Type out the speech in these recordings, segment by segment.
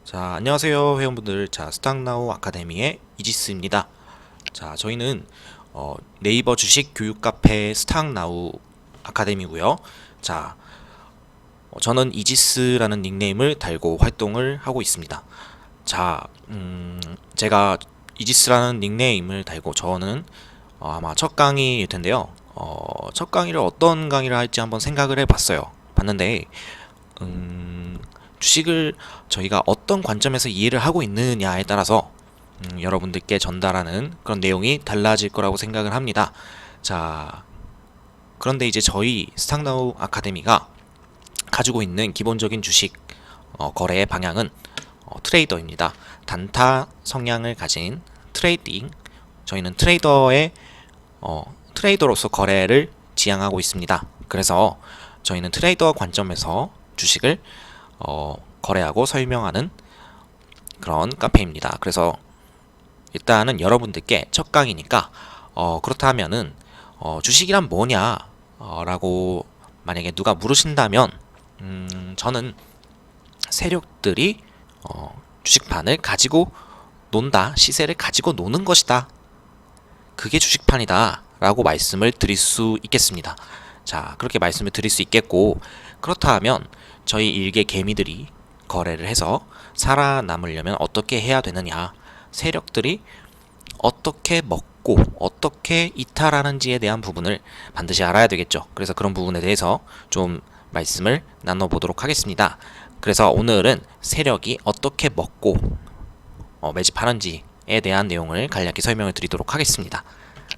자, 안녕하세요, 회원분들. 자, 스탁나우 아카데미의 이지스입니다. 자, 저희는 네이버 주식 교육 카페 스탁나우 아카데미고요. 자, 저는 이지스라는 닉네임을 달고 활동을 하고 있습니다. 자, 제가 이지스라는 닉네임을 달고 저는 아마 첫 강의일 텐데요. 첫 강의를 어떤 강의를 할지 한번 생각을 해봤어요. 봤는데, 주식을 저희가 어떤 관점에서 이해를 하고 있느냐에 따라서 여러분들께 전달하는 그런 내용이 달라질 거라고 생각을 합니다. 자, 그런데 이제 저희 스탁나우 아카데미가 가지고 있는 기본적인 주식 거래의 방향은 트레이더입니다. 단타 성향을 가진 트레이딩, 저희는 트레이더로서 거래를 지향하고 있습니다. 그래서 저희는 트레이더 관점에서 주식을 거래하고 설명하는 그런 카페입니다. 그래서 일단은 여러분들께 첫 강의니까 그렇다면은 주식이란 뭐냐 라고 만약에 누가 물으신다면 저는 세력들이 주식판을 가지고 논다, 시세를 가지고 노는 것이다, 그게 주식판이다 라고 말씀을 드릴 수 있겠습니다. 자, 그렇게 말씀을 드릴 수 있겠고, 그렇다면 저희 일개 개미들이 거래를 해서 살아남으려면 어떻게 해야 되느냐, 세력들이 어떻게 먹고 어떻게 이탈하는지에 대한 부분을 반드시 알아야 되겠죠. 그래서 그런 부분에 대해서 좀 말씀을 나눠보도록 하겠습니다. 그래서 오늘은 세력이 어떻게 먹고 매집하는지에 대한 내용을 간략히 설명을 드리도록 하겠습니다.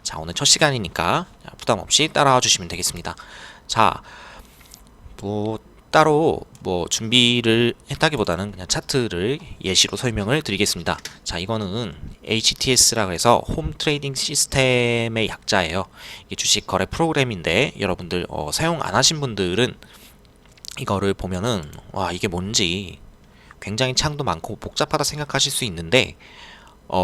자, 오늘 첫 시간이니까 부담 없이 따라와 주시면 되겠습니다. 자, 따로 준비를 했다기보다는 그냥 차트를 예시로 설명을 드리겠습니다. 자, 이거는 HTS라고 해서 홈 트레이딩 시스템의 약자예요. 이게 주식 거래 프로그램인데 여러분들 사용 안 하신 분들은 이거를 보면은 와, 이게 뭔지 굉장히 창도 많고 복잡하다 생각하실 수 있는데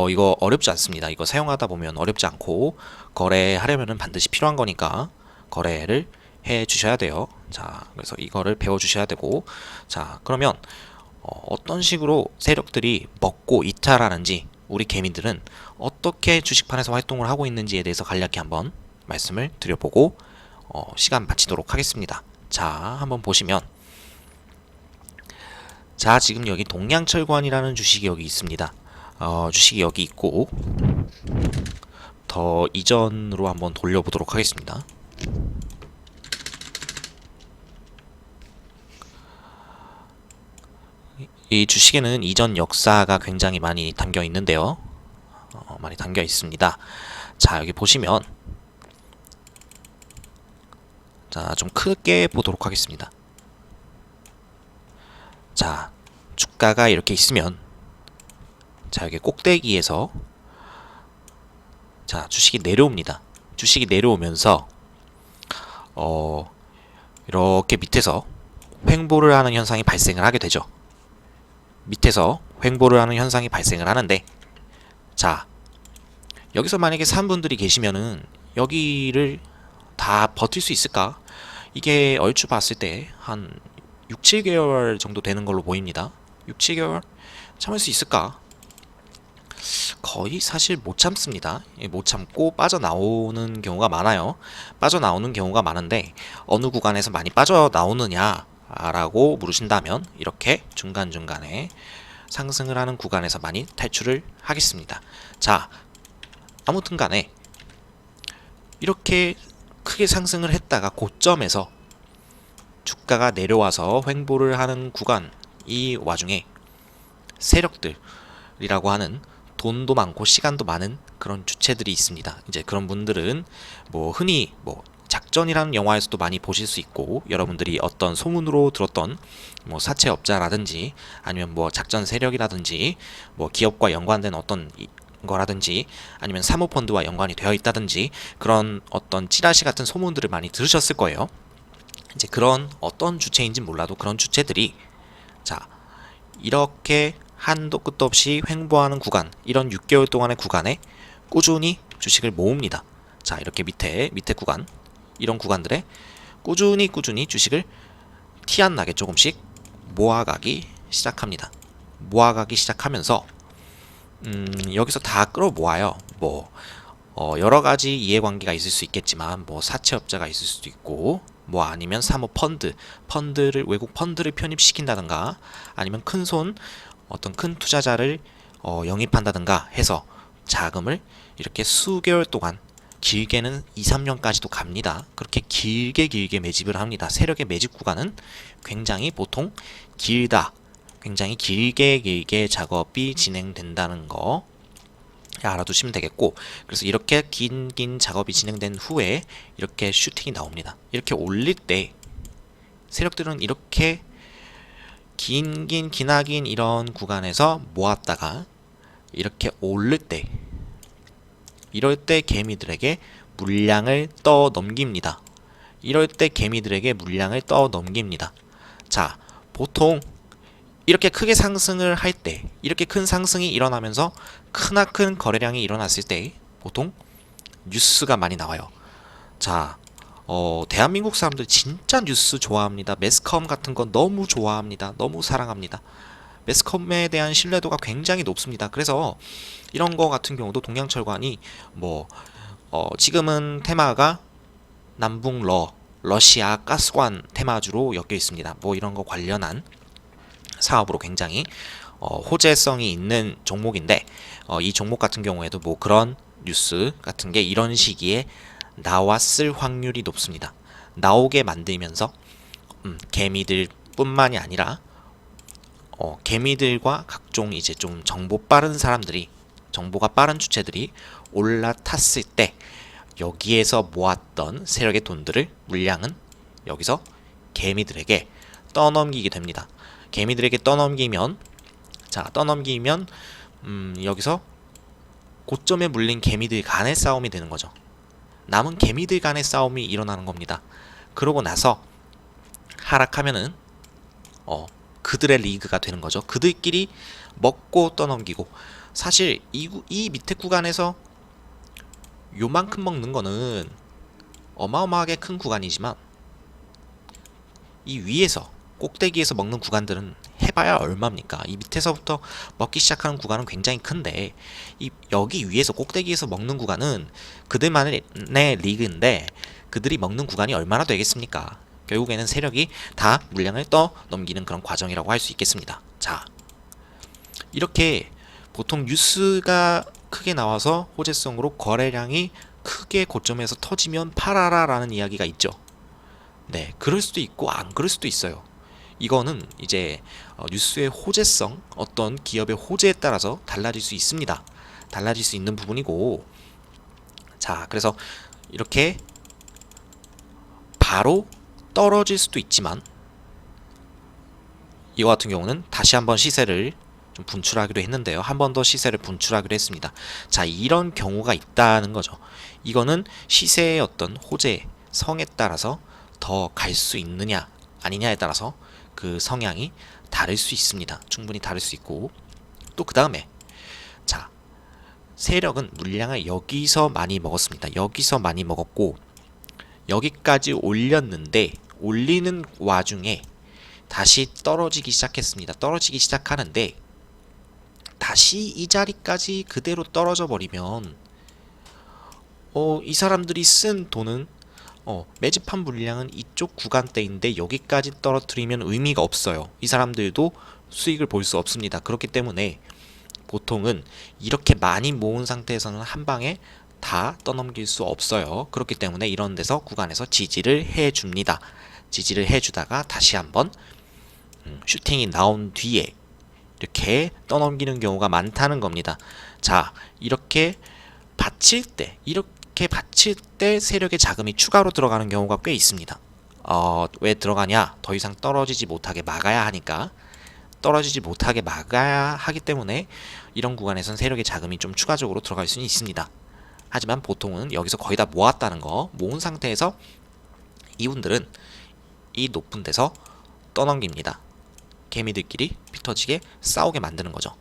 이거 어렵지 않습니다. 이거 사용하다 보면 어렵지 않고 거래하려면은 반드시 필요한 거니까 거래를 해 주셔야 돼요. 자, 그래서 이거를 배워 주셔야 되고, 자, 그러면 어떤 식으로 세력들이 먹고 이탈하는지, 우리 개미들은 어떻게 주식판에서 활동을 하고 있는지에 대해서 간략히 한번 말씀을 드려보고 시간 마치도록 하겠습니다. 자, 한번 보시면, 자, 지금 여기 동양철관이라는 주식이 여기 있습니다. 주식이 여기 있고, 더 이전으로 한번 돌려보도록 하겠습니다. 이 주식에는 이전 역사가 굉장히 많이 담겨 있는데요. 많이 담겨 있습니다. 자, 여기 보시면, 자, 좀 크게 보도록 하겠습니다. 자, 주가가 이렇게 있으면, 자, 여기 꼭대기에서, 자, 주식이 내려옵니다. 주식이 내려오면서, 이렇게 밑에서 횡보를 하는 현상이 발생을 하게 되죠. 밑에서 횡보를 하는 현상이 발생을 하는데, 자, 여기서 만약에 산 분들이 계시면은 여기를 다 버틸 수 있을까? 이게 얼추 봤을 때 한 6, 7개월 정도 되는 걸로 보입니다. 6, 7개월 참을 수 있을까? 거의 사실 못 참습니다. 못 참고 빠져나오는 경우가 많아요. 빠져나오는 경우가 많은데 어느 구간에서 많이 빠져나오느냐 라고 물으신다면 이렇게 중간중간에 상승을 하는 구간에서 많이 탈출을 하겠습니다. 자, 아무튼 간에 이렇게 크게 상승을 했다가 고점에서 주가가 내려와서 횡보를 하는 구간, 이 와중에 세력들이라고 하는 돈도 많고 시간도 많은 그런 주체들이 있습니다. 이제 그런 분들은 흔히 작전이라는 영화에서도 많이 보실 수 있고, 여러분들이 어떤 소문으로 들었던 사채업자라든지 아니면 작전 세력이라든지 기업과 연관된 어떤 거라든지 아니면 사모펀드와 연관이 되어 있다든지 그런 어떤 찌라시 같은 소문들을 많이 들으셨을 거예요. 이제 그런 어떤 주체인지 몰라도 그런 주체들이, 자, 이렇게 한도 끝도 없이 횡보하는 구간, 이런 6개월 동안의 구간에 꾸준히 주식을 모읍니다. 자, 이렇게 밑에 구간, 이런 구간들에 꾸준히 주식을 티 안 나게 조금씩 모아가기 시작합니다. 모아가기 시작하면서 여기서 다 끌어모아요. 여러 가지 이해관계가 있을 수 있겠지만 사채업자가 있을 수도 있고 아니면 펀드를 외국 펀드를 편입시킨다든가 아니면 어떤 큰 투자자를 영입한다든가 해서 자금을 이렇게 수개월 동안 길게는 2, 3년까지도 갑니다. 그렇게 길게 매집을 합니다. 세력의 매집 구간은 굉장히 보통 길다. 굉장히 길게 작업이 진행된다는 거 알아두시면 되겠고, 그래서 이렇게 긴 작업이 진행된 후에 이렇게 슈팅이 나옵니다. 이렇게 올릴 때 세력들은 이렇게 기나긴 이런 구간에서 모았다가 이렇게 오를 때, 이럴 때 개미들에게 물량을 떠 넘깁니다. 자, 보통 이렇게 크게 상승을 할 때, 이렇게 큰 상승이 일어나면서 크나큰 거래량이 일어났을 때 보통 뉴스가 많이 나와요. 자, 대한민국 사람들 진짜 뉴스 좋아합니다. 매스컴 같은 거 너무 좋아합니다. 너무 사랑합니다. 매스컴에 대한 신뢰도가 굉장히 높습니다. 그래서 이런 거 같은 경우도 동양철관이 지금은 테마가 러시아 가스관 테마주로 엮여 있습니다. 이런 거 관련한 사업으로 굉장히 호재성이 있는 종목인데, 이 종목 같은 경우에도 그런 뉴스 같은 게 이런 시기에 나왔을 확률이 높습니다. 나오게 만들면서 개미들 뿐만이 아니라 개미들과 각종 이제 좀 정보가 빠른 주체들이 올라탔을 때 여기에서 모았던 세력의 물량은 여기서 개미들에게 떠넘기게 됩니다. 개미들에게 떠넘기면 여기서 고점에 물린 개미들 간의 싸움이 되는 거죠. 남은 개미들 간의 싸움이 일어나는 겁니다. 그러고 나서 하락하면은 그들의 리그가 되는 거죠. 그들끼리 먹고 떠넘기고, 사실 이 밑에 구간에서 요만큼 먹는 거는 어마어마하게 큰 구간이지만 이 위에서 꼭대기에서 먹는 구간들은 해봐야 얼마입니까? 이 밑에서부터 먹기 시작하는 구간은 굉장히 큰데, 여기 위에서 꼭대기에서 먹는 구간은 그들만의 리그인데 그들이 먹는 구간이 얼마나 되겠습니까? 결국에는 세력이 다 물량을 떠넘기는 그런 과정이라고 할 수 있겠습니다. 자, 이렇게 보통 뉴스가 크게 나와서 호재성으로 거래량이 크게 고점에서 터지면 팔아라 라는 이야기가 있죠. 네, 그럴 수도 있고 안 그럴 수도 있어요. 이거는 이제 뉴스의 호재성, 어떤 기업의 호재에 따라서 달라질 수 있습니다. 달라질 수 있는 부분이고, 자, 그래서 이렇게 바로 떨어질 수도 있지만 이거 같은 경우는 다시 한번 시세를 좀 분출하기로 했는데요. 한 번 더 시세를 분출하기로 했습니다. 자, 이런 경우가 있다는 거죠. 이거는 시세의 어떤 호재성에 따라서 더 갈 수 있느냐 아니냐에 따라서 그 성향이 다를 수 있습니다. 충분히 다를 수 있고, 또 그 다음에 자, 세력은 물량을 여기서 많이 먹었습니다. 여기서 많이 먹었고 여기까지 올렸는데 올리는 와중에 다시 떨어지기 시작했습니다. 떨어지기 시작하는데 다시 이 자리까지 그대로 떨어져 버리면 이 사람들이 쓴 돈은 매집한 물량은 이쪽 구간대인데 여기까지 떨어뜨리면 의미가 없어요. 이 사람들도 수익을 볼 수 없습니다. 그렇기 때문에 보통은 이렇게 많이 모은 상태에서는 한 방에 다 떠넘길 수 없어요. 그렇기 때문에 이런 데서 구간에서 지지를 해줍니다. 지지를 해주다가 다시 한번 슈팅이 나온 뒤에 이렇게 떠넘기는 경우가 많다는 겁니다. 자, 이렇게 받칠 때 세력의 자금이 추가로 들어가는 경우가 꽤 있습니다. 왜 들어가냐? 더 이상 떨어지지 못하게 막아야 하니까. 떨어지지 못하게 막아야 하기 때문에 이런 구간에선 세력의 자금이 좀 추가적으로 들어갈 수는 있습니다. 하지만 보통은 여기서 거의 다 모았다는 거, 모은 상태에서 이분들은 이 높은 데서 떠넘깁니다. 개미들끼리 피 터지게 싸우게 만드는 거죠.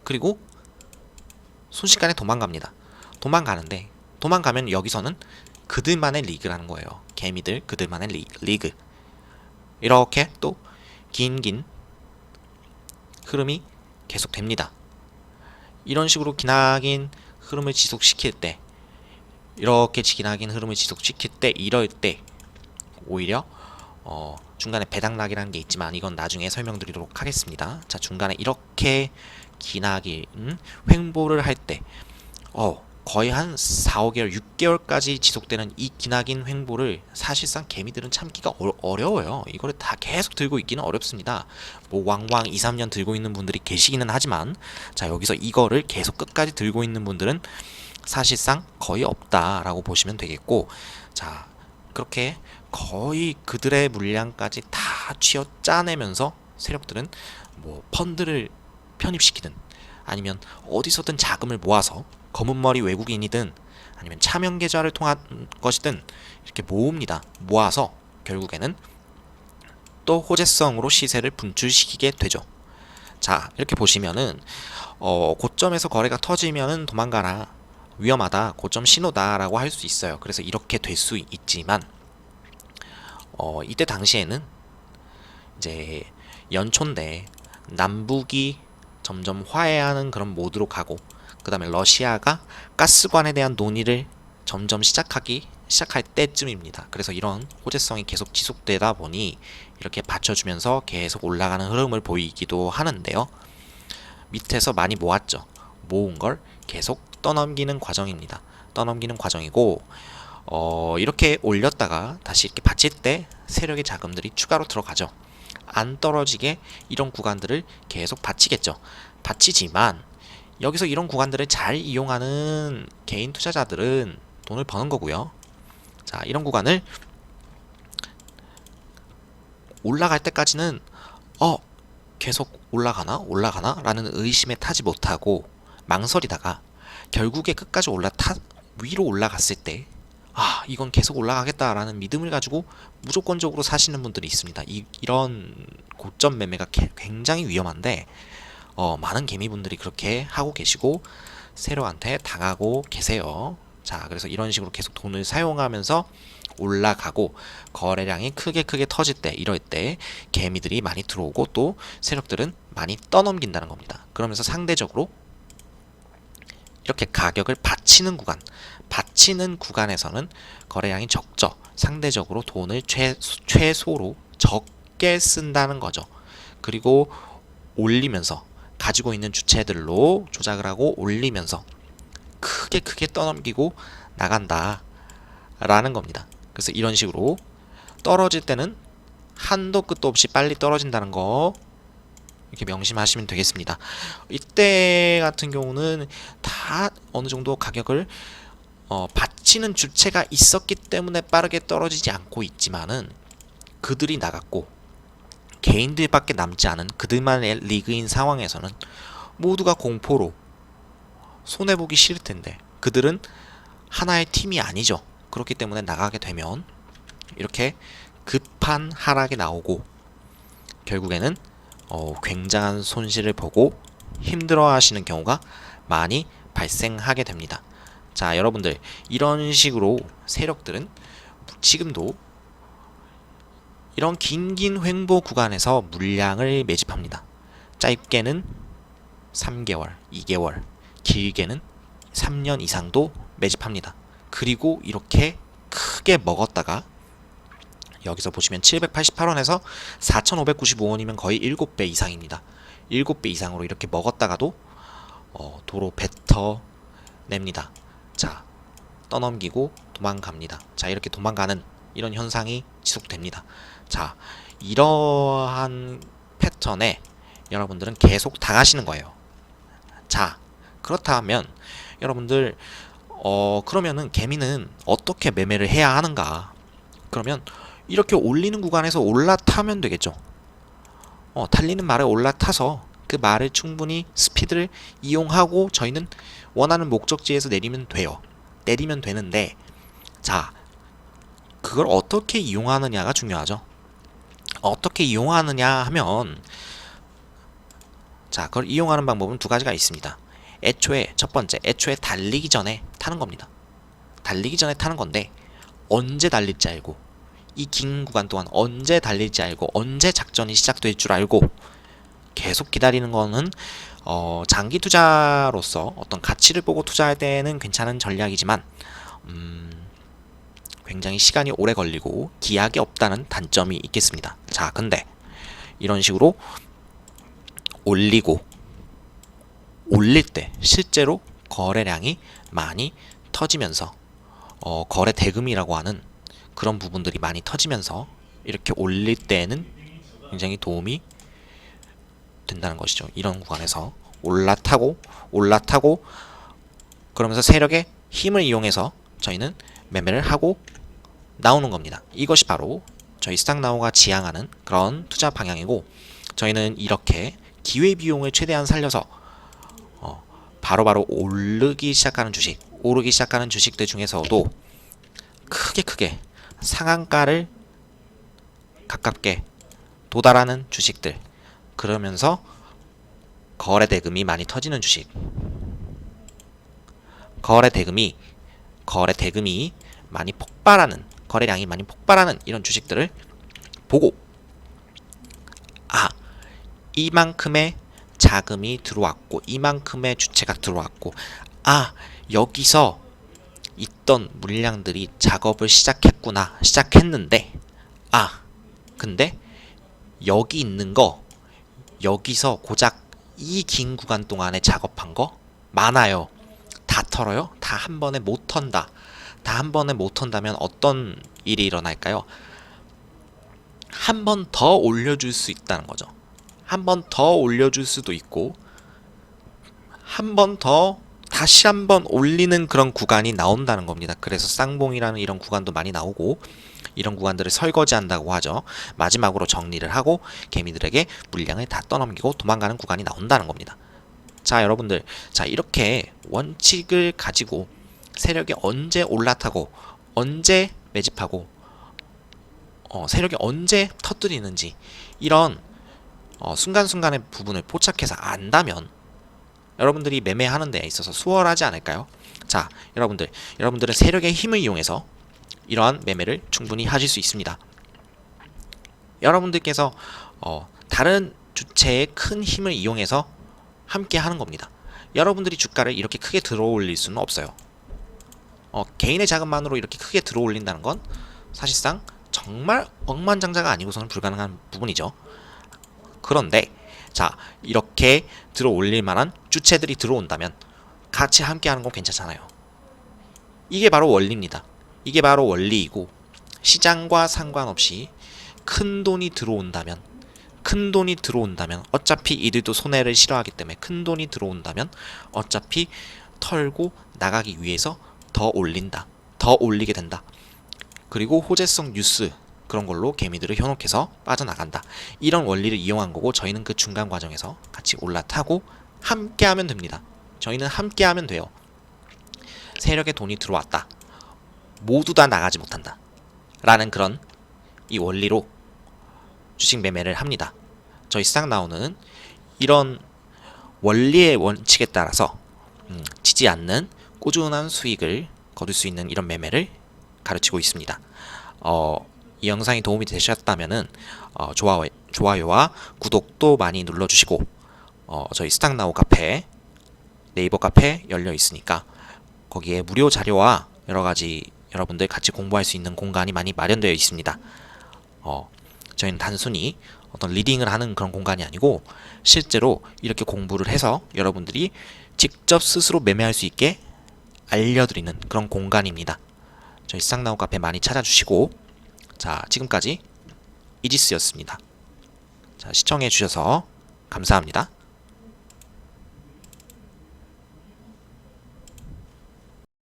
그리고 순식간에 도망갑니다. 도망가면 여기서는 그들만의 리그라는 거예요. 개미들 그들만의 리그. 이렇게 또 긴 흐름이 계속됩니다. 이런 식으로 기나긴 흐름을 지속시킬 때, 이렇게 기나긴 흐름을 지속시킬 때, 이럴 때 오히려 중간에 배당락이라는 게 있지만 이건 나중에 설명드리도록 하겠습니다. 자, 중간에 이렇게 기나긴 횡보를 할 때 거의 한 4, 5개월, 6개월까지 지속되는 이 기나긴 횡보를 사실상 개미들은 참기가 어려워요. 이거를 다 계속 들고 있기는 어렵습니다. 뭐 왕왕 2, 3년 들고 있는 분들이 계시기는 하지만, 자, 여기서 이거를 계속 끝까지 들고 있는 분들은 사실상 거의 없다라고 보시면 되겠고, 자, 그렇게 거의 그들의 물량까지 다 쥐어 짜내면서 세력들은 뭐 펀드를 편입시키든 아니면 어디서든 자금을 모아서 검은머리 외국인이든 아니면 차명 계좌를 통한 것이든 이렇게 모읍니다. 모아서 결국에는 또 호재성으로 시세를 분출시키게 되죠. 자, 이렇게 보시면은 고점에서 거래가 터지면은 도망가라, 위험하다, 고점 신호다라고 할 수 있어요. 그래서 이렇게 될 수 있지만 이때 당시에는 이제 연초인데 남북이 점점 화해하는 그런 모드로 가고, 그 다음에 러시아가 가스관에 대한 논의를 점점 시작할 때쯤입니다. 그래서 이런 호재성이 계속 지속되다 보니 이렇게 받쳐주면서 계속 올라가는 흐름을 보이기도 하는데요. 밑에서 많이 모았죠. 모은 걸 계속 떠넘기는 과정입니다. 떠넘기는 과정이고, 이렇게 올렸다가 다시 이렇게 받칠 때 세력의 자금들이 추가로 들어가죠. 안 떨어지게 이런 구간들을 계속 받치겠죠. 받치지만 여기서 이런 구간들을 잘 이용하는 개인 투자자들은 돈을 버는 거고요. 자, 이런 구간을 올라갈 때까지는 계속 올라가나 라는 의심에 타지 못하고 망설이다가 결국에 끝까지 위로 올라갔을 때 이건 계속 올라가겠다라는 믿음을 가지고 무조건적으로 사시는 분들이 있습니다. 이런 고점 매매가 굉장히 위험한데 많은 개미분들이 그렇게 하고 계시고 세력한테 당하고 계세요. 자, 그래서 이런 식으로 계속 돈을 사용하면서 올라가고 거래량이 크게 터질 때, 이럴 때 개미들이 많이 들어오고 또 세력들은 많이 떠넘긴다는 겁니다. 그러면서 상대적으로 이렇게 가격을 받치는 구간에서는 거래량이 적죠. 상대적으로 돈을 최소로 적게 쓴다는 거죠. 그리고 올리면서 가지고 있는 주체들로 조작을 하고 올리면서 크게 떠넘기고 나간다 라는 겁니다. 그래서 이런 식으로 떨어질 때는 한도 끝도 없이 빨리 떨어진다는 거 이렇게 명심하시면 되겠습니다. 이때 같은 경우는 다 어느 정도 가격을 받치는 주체가 있었기 때문에 빠르게 떨어지지 않고 있지만은 그들이 나갔고 개인들밖에 남지 않은 그들만의 리그인 상황에서는 모두가 공포로 손해보기 싫을 텐데 그들은 하나의 팀이 아니죠. 그렇기 때문에 나가게 되면 이렇게 급한 하락이 나오고 결국에는 굉장한 손실을 보고 힘들어 하시는 경우가 많이 발생하게 됩니다. 자, 여러분들 이런 식으로 세력들은 지금도 이런 긴 횡보 구간에서 물량을 매집합니다. 짧게는 3개월, 2개월, 길게는 3년 이상도 매집합니다. 그리고 이렇게 크게 먹었다가 여기서 보시면 788원에서 4,595원이면 거의 7배 이상입니다. 7배 이상으로 이렇게 먹었다가도 도로 뱉어냅니다. 자, 떠넘기고 도망갑니다. 자, 이렇게 도망가는 이런 현상이 지속됩니다. 자, 이러한 패턴에 여러분들은 계속 당하시는 거예요. 자, 그렇다면 여러분들 그러면은 개미는 어떻게 매매를 해야 하는가? 그러면 이렇게 올리는 구간에서 올라타면 되겠죠. 달리는 말에 올라타서 그 말을 충분히 스피드를 이용하고 저희는 원하는 목적지에서 내리면 돼요. 내리면 되는데, 자, 그걸 어떻게 이용하느냐가 중요하죠. 어떻게 이용하느냐 하면, 자, 그걸 이용하는 방법은 두 가지가 있습니다. 첫 번째, 애초에 달리기 전에 타는 겁니다. 달리기 전에 타는 건데, 언제 달릴지 알고, 이 긴 구간 동안 언제 달릴지 알고, 언제 작전이 시작될 줄 알고, 계속 기다리는 거는 장기 투자로서 어떤 가치를 보고 투자할 때는 괜찮은 전략이지만 굉장히 시간이 오래 걸리고 기약이 없다는 단점이 있겠습니다. 자, 근데 이런 식으로 올릴 때 실제로 거래량이 많이 터지면서 거래 대금이라고 하는 그런 부분들이 많이 터지면서 이렇게 올릴 때는 굉장히 도움이 된다는 것이죠. 이런 구간에서 올라타고 그러면서 세력의 힘을 이용해서 저희는 매매를 하고 나오는 겁니다. 이것이 바로 저희 스탁나우가 지향하는 그런 투자 방향이고, 저희는 이렇게 기회비용을 최대한 살려서 바로바로 오르기 시작하는 주식들 중에서도 크게 상한가를 가깝게 도달하는 주식들, 그러면서 거래 대금이 많이 터지는 주식, 거래 대금이 많이 폭발하는, 거래량이 많이 폭발하는 이런 주식들을 보고, 이만큼의 자금이 들어왔고, 이만큼의 주체가 들어왔고, 여기서 있던 물량들이 작업을 시작했는데, 근데 여기 있는 거, 여기서 고작 이 긴 구간 동안에 작업한 거 많아요. 다 털어요? 다 한 번에 못 턴다. 다 한 번에 못 턴다면 어떤 일이 일어날까요? 한 번 더 올려줄 수 있다는 거죠. 한 번 더 올려줄 수도 있고, 한 번 더 다시 한 번 올리는 그런 구간이 나온다는 겁니다. 그래서 쌍봉이라는 이런 구간도 많이 나오고, 이런 구간들을 설거지한다고 하죠. 마지막으로 정리를 하고 개미들에게 물량을 다 떠넘기고 도망가는 구간이 나온다는 겁니다. 자, 여러분들, 자, 이렇게 원칙을 가지고 세력이 언제 올라타고 언제 매집하고 세력이 언제 터뜨리는지, 이런 순간순간의 부분을 포착해서 안다면 여러분들이 매매하는 데 있어서 수월하지 않을까요? 자, 여러분들은 세력의 힘을 이용해서 이러한 매매를 충분히 하실 수 있습니다. 여러분들께서 다른 주체의 큰 힘을 이용해서 함께 하는 겁니다. 여러분들이 주가를 이렇게 크게 들어올릴 수는 없어요. 개인의 자금만으로 이렇게 크게 들어올린다는 건 사실상 정말 억만장자가 아니고서는 불가능한 부분이죠. 그런데 자, 이렇게 들어올릴 만한 주체들이 들어온다면 같이 함께 하는 건 괜찮잖아요. 이게 바로 원리입니다. 이게 바로 원리이고, 시장과 상관없이 큰 돈이 들어온다면 어차피 이들도 손해를 싫어하기 때문에 큰 돈이 들어온다면 어차피 털고 나가기 위해서 더 올리게 된다. 그리고 호재성 뉴스, 그런 걸로 개미들을 현혹해서 빠져나간다. 이런 원리를 이용한 거고, 저희는 그 중간 과정에서 같이 올라타고 함께 하면 됩니다. 저희는 함께 하면 돼요. 세력의 돈이 들어왔다, 모두 다 나가지 못한다 라는 그런 이 원리로 주식 매매를 합니다. 저희 스탁나우는 이런 원리의 원칙에 따라서 지지 않는 꾸준한 수익을 거둘 수 있는 이런 매매를 가르치고 있습니다. 이 영상이 도움이 되셨다면은 좋아요와 구독도 많이 눌러주시고, 저희 스탁나우 카페, 네이버 카페 열려 있으니까 거기에 무료 자료와 여러가지 여러분들 같이 공부할 수 있는 공간이 많이 마련되어 있습니다. 저희는 단순히 어떤 리딩을 하는 그런 공간이 아니고, 실제로 이렇게 공부를 해서 여러분들이 직접 스스로 매매할 수 있게 알려드리는 그런 공간입니다. 저희 스탁나우 카페 많이 찾아주시고, 자, 지금까지 이지스였습니다. 자, 시청해주셔서 감사합니다.